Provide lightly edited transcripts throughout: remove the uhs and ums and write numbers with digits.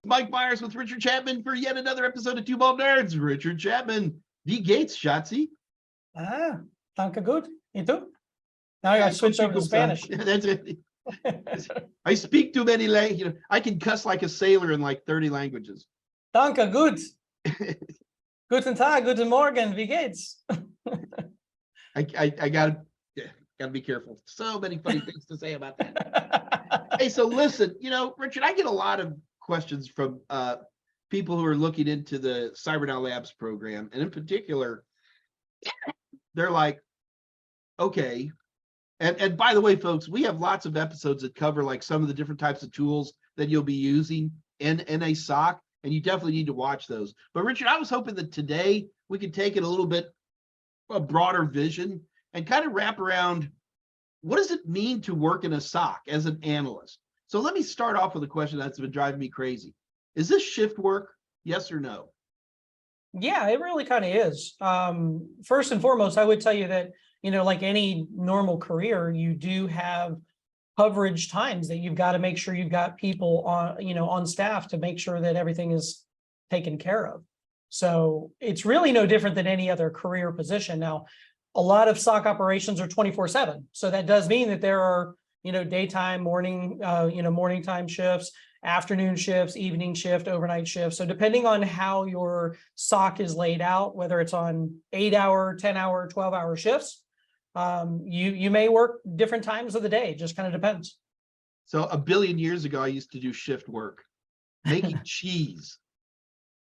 Mike Meyers with Richard Chapman for yet another episode of Two Bald Nerds. Richard Chapman, wie geht's, Schatzi? Danke gut. You too? Now I got to switch over to Spanish. That's it. I speak too many languages. I can cuss like a sailor in like 30 languages. Danke gut. Guten Tag, guten Morgen, wie geht's? I gotta be careful. So many funny things to say about that. Hey, so listen, Richard, I get a lot of questions from people who are looking into the CyberNow Labs program, and in particular, they're like, okay. And by the way, folks, we have lots of episodes that cover like some of the different types of tools that you'll be using in a SOC, and you definitely need to watch those. But Richard, I was hoping that today we could take it a little bit a broader vision and kind of wrap around what does it mean to work in a SOC as an analyst? So let me start off with a question that's been driving me crazy. Is this shift work? Yes or no? Yeah, it really kind of is. First and foremost, I would tell you that, like any normal career, you do have coverage times that you've got to make sure you've got people on staff to make sure that everything is taken care of. So it's really no different than any other career position. Now, a lot of SOC operations are 24/7. So that does mean that there are, daytime, morning time shifts, afternoon shifts, evening shift, overnight shifts. So depending on how your SOC is laid out, whether it's on 8-hour, 10-hour, 12-hour shifts, you may work different times of the day. It just kind of depends. So a billion years ago, I used to do shift work, making cheese.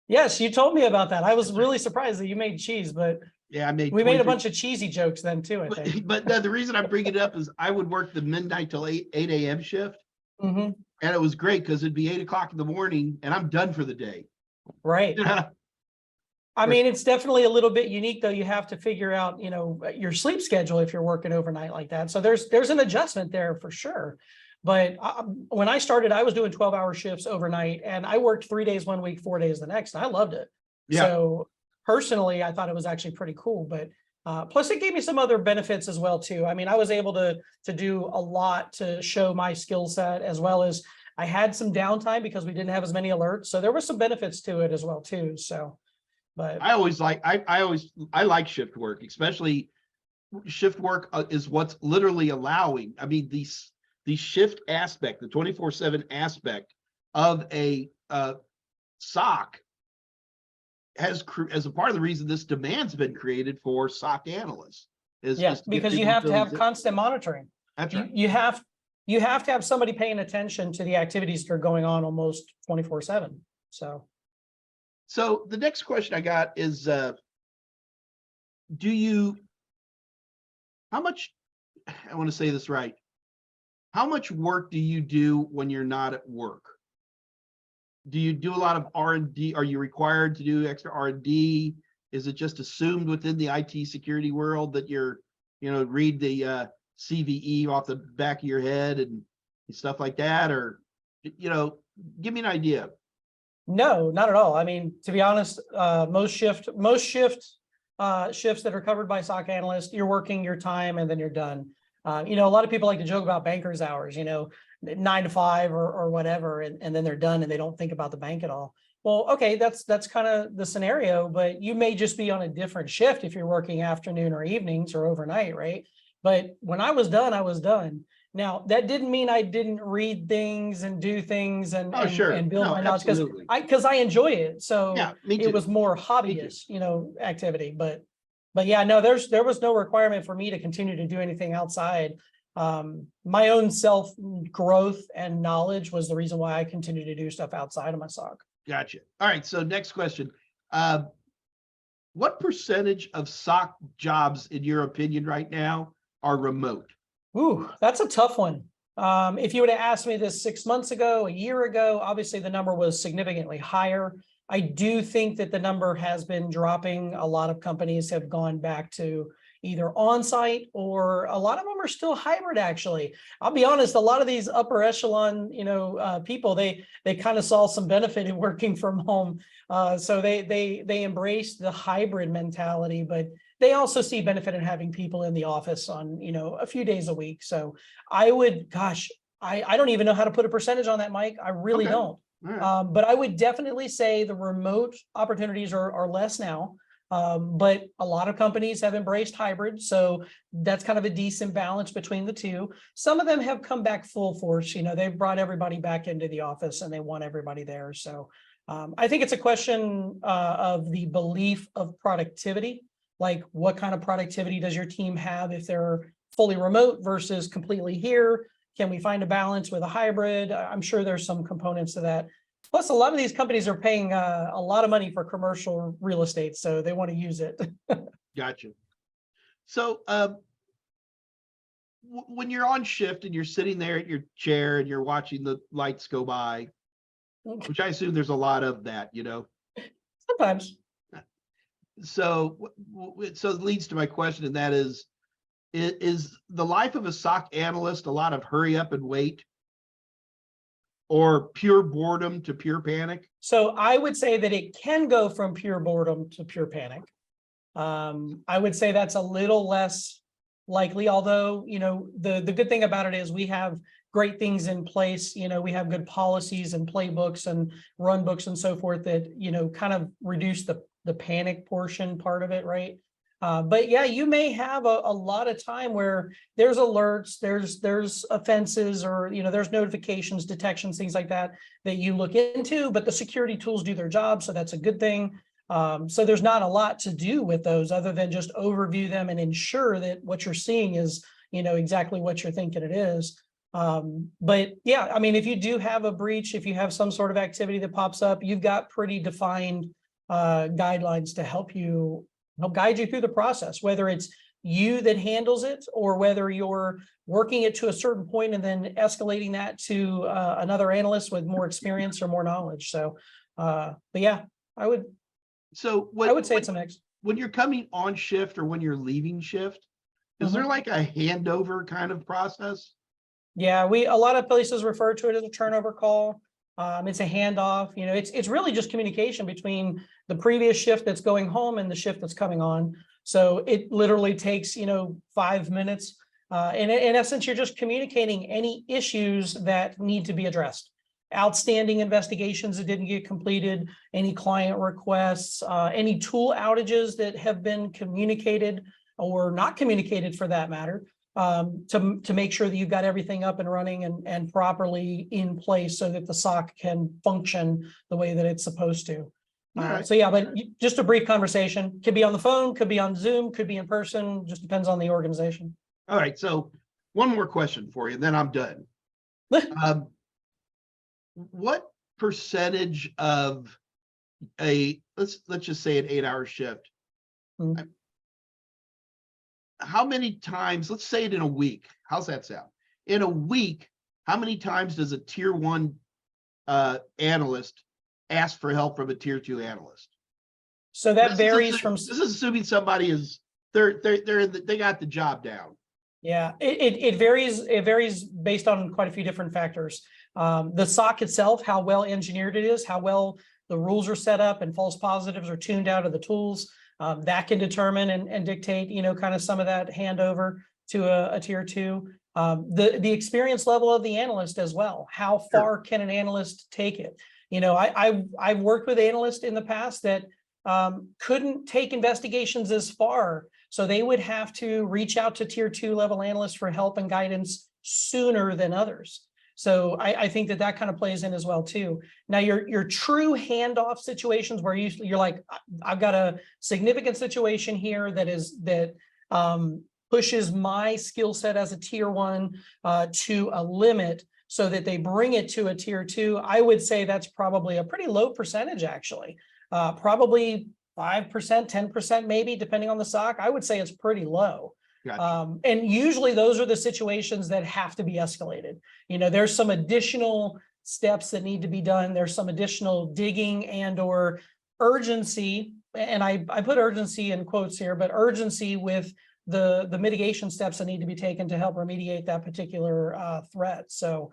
Yes, you told me about that. I was really surprised that you made cheese, but yeah, we made a bunch of cheesy jokes then too, I think. But no, the reason I bring it up is I would work the midnight till 8 a.m. shift. Mm-hmm. And it was great because it'd be 8 o'clock in the morning and I'm done for the day. Right. I mean, it's definitely a little bit unique, though. You have to figure out, your sleep schedule if you're working overnight like that. So there's an adjustment there for sure. But when I started, I was doing 12-hour shifts overnight, and I worked 3 days one week, 4 days the next, and I loved it. Yeah. So personally, I thought it was actually pretty cool. But plus, it gave me some other benefits as well, too. I mean, I was able to do a lot to show my skill set, as well as I had some downtime because we didn't have as many alerts. So there were some benefits to it as well, too. So, but I like shift work, especially shift work is what's literally allowing. I mean, the shift aspect, the 24/7 aspect of a SOC as a part of the reason this demand's been created for SOC analysts. Yes, because you have to have constant monitoring. That's right. You have to have somebody paying attention to the activities that are going on almost 24/7. So the next question I got is, how much, I want to say this right, how much work do you do when you're not at work? Do you do a lot of R&D? Are you required to do extra R&D? Is it just assumed within the IT security world that you're, read the CVE off the back of your head and stuff like that? Or, give me an idea. No, not at all. I mean, to be honest, most shifts that are covered by SOC analysts, you're working your time and then you're done. A lot of people like to joke about banker's hours, 9 to 5 or whatever, and then they're done and they don't think about the bank at all. Well, okay, that's kind of the scenario, but you may just be on a different shift if you're working afternoon or evenings or overnight, right? But when I was done, I was done. Now, that didn't mean I didn't read things and do things and build my knowledge, because I enjoy it. So yeah, it was more hobbyist, activity. But yeah, no, there was no requirement for me to continue to do anything outside. My own self growth and knowledge was the reason why I continue to do stuff outside of my SOC. Gotcha. All right. So next question. What percentage of SOC jobs, in your opinion, right now are remote? Ooh, that's a tough one. If you would have asked me this 6 months ago, a year ago, obviously the number was significantly higher. I do think that the number has been dropping. A lot of companies have gone back to either on-site, or a lot of them are still hybrid, actually. I'll be honest, a lot of these upper echelon, people, they kind of saw some benefit in working from home. So they embrace the hybrid mentality, but they also see benefit in having people in the office on, a few days a week. So I would, I don't even know how to put a percentage on that, Mike. I really don't. All right. But I would definitely say the remote opportunities are less now. But a lot of companies have embraced hybrid, so that's kind of a decent balance between the two. Some of them have come back full force. They've brought everybody back into the office and they want everybody there. So I think it's a question of the belief of productivity. Like, what kind of productivity does your team have if they're fully remote versus completely here? Can we find a balance with a hybrid? I'm sure there's some components to that. Plus, a lot of these companies are paying a lot of money for commercial real estate, so they want to use it. Gotcha. So when you're on shift and you're sitting there at your chair and you're watching the lights go by, which I assume there's a lot of that, Sometimes. So it leads to my question, and that is the life of a SOC analyst a lot of hurry up and wait, or pure boredom to pure panic? So I would say that it can go from pure boredom to pure panic. I would say that's a little less likely, although, the good thing about it is we have great things in place. We have good policies and playbooks and run books and so forth that, kind of reduce the panic portion part of it, right? But yeah, you may have a lot of time where there's alerts, there's offenses, or there's notifications, detections, things like that you look into, but the security tools do their job, so that's a good thing. So there's not a lot to do with those other than just overview them and ensure that what you're seeing is exactly what you're thinking it is. But yeah, I mean, if you do have a breach, if you have some sort of activity that pops up, you've got pretty defined guidelines to help guide you through the process, whether it's you that handles it or whether you're working it to a certain point and then escalating that to another analyst with more experience or more knowledge. So, but yeah, I would say it's a mix. When you're coming on shift or when you're leaving shift, is there like a handover kind of process? Yeah, a lot of places refer to it as a turnover call. It's a handoff. It's really just communication between the previous shift that's going home and the shift that's coming on. So it literally takes 5 minutes. In essence, you're just communicating any issues that need to be addressed. Outstanding investigations that didn't get completed, any client requests, any tool outages that have been communicated or not communicated for that matter. To make sure that you've got everything up and running and properly in place so that the SOC can function the way that it's supposed to. Right. So yeah, but just a brief conversation, could be on the phone, could be on Zoom, could be in person, just depends on the organization. All right. So one more question for you, and then I'm done. What percentage of let's just say an 8-hour shift, how many times, let's say it in a week, how's that sound? In a week, how many times does a tier 1 analyst ask for help from a tier 2 analyst? So that varies from. This is assuming somebody is they got the job down. Yeah, it varies. It varies based on quite a few different factors. The SOC itself, how well engineered it is, how well the rules are set up and false positives are tuned out of the tools. That can determine and dictate, kind of some of that handover to a tier 2. The experience level of the analyst as well. How far can an analyst take it? I've worked with analysts in the past that couldn't take investigations as far, so they would have to reach out to tier 2 level analysts for help and guidance sooner than others. So I think that kind of plays in as well too. Now your true handoff situations where you're like, I've got a significant situation here that pushes my skill set as a tier 1 to a limit so that they bring it to a tier 2. I would say that's probably a pretty low percentage actually, probably 5%, 10% maybe, depending on the SOC. I would say it's pretty low. Gotcha. And usually those are the situations that have to be escalated. There's some additional steps that need to be done. There's some additional digging and or urgency. And I put urgency in quotes here, but urgency with the mitigation steps that need to be taken to help remediate that particular threat. So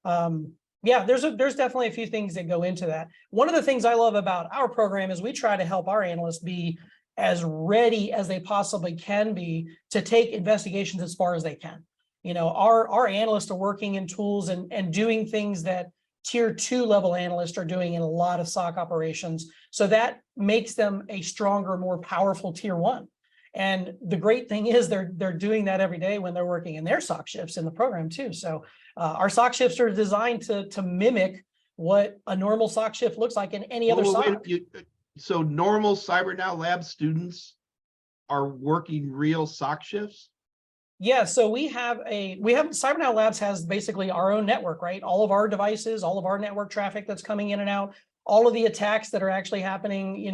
yeah, there's definitely a few things that go into that. One of the things I love about our program is we try to help our analysts be as ready as they possibly can be to take investigations as far as they can. Our analysts are working in tools and doing things that tier 2 level analysts are doing in a lot of SOC operations. So that makes them a stronger, more powerful tier 1. And the great thing is they're doing that every day when they're working in their SOC shifts in the program too. So our SOC shifts are designed to mimic what a normal SOC shift looks like in any other SOC. So normal CyberNow Lab students are working real SOC shifts? Yeah, so we have CyberNow Labs has basically our own network, right? All of our devices, all of our network traffic that's coming in and out, all of the attacks that are actually happening,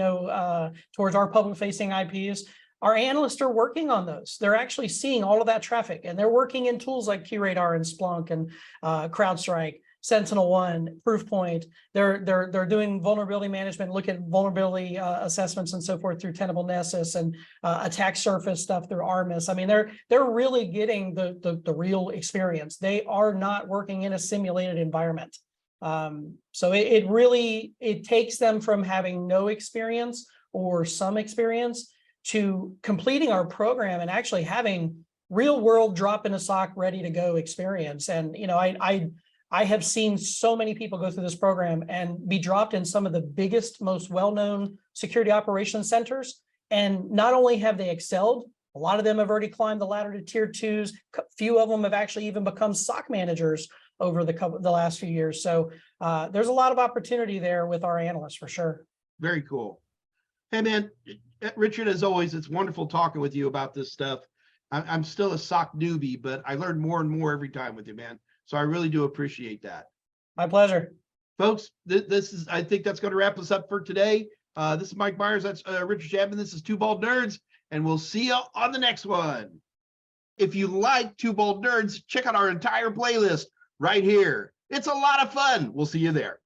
towards our public facing IPs. Our analysts are working on those. They're actually seeing all of that traffic, and they're working in tools like QRadar and Splunk and CrowdStrike, SentinelOne, Proofpoint. They're doing vulnerability management, look at vulnerability assessments and so forth through Tenable Nessus, and attack surface stuff through Armis. I mean, they're really getting the real experience. They are not working in a simulated environment. So it takes them from having no experience or some experience to completing our program and actually having real world drop in a SOC ready to go experience. And I have seen so many people go through this program and be dropped in some of the biggest, most well-known security operations centers. And not only have they excelled, a lot of them have already climbed the ladder to tier 2s. Few of them have actually even become SOC managers over the last few years. So there's a lot of opportunity there with our analysts for sure. Very cool. Hey man, Richard, as always, it's wonderful talking with you about this stuff. I'm still a SOC newbie, but I learn more and more every time with you, man. So I really do appreciate that. My pleasure. Folks, I think that's going to wrap us up for today. This is Mike Meyers. That's Richard Chapman. This is Two Bald Nerds, and we'll see you on the next one. If you like Two Bald Nerds, check out our entire playlist right here. It's a lot of fun. We'll see you there.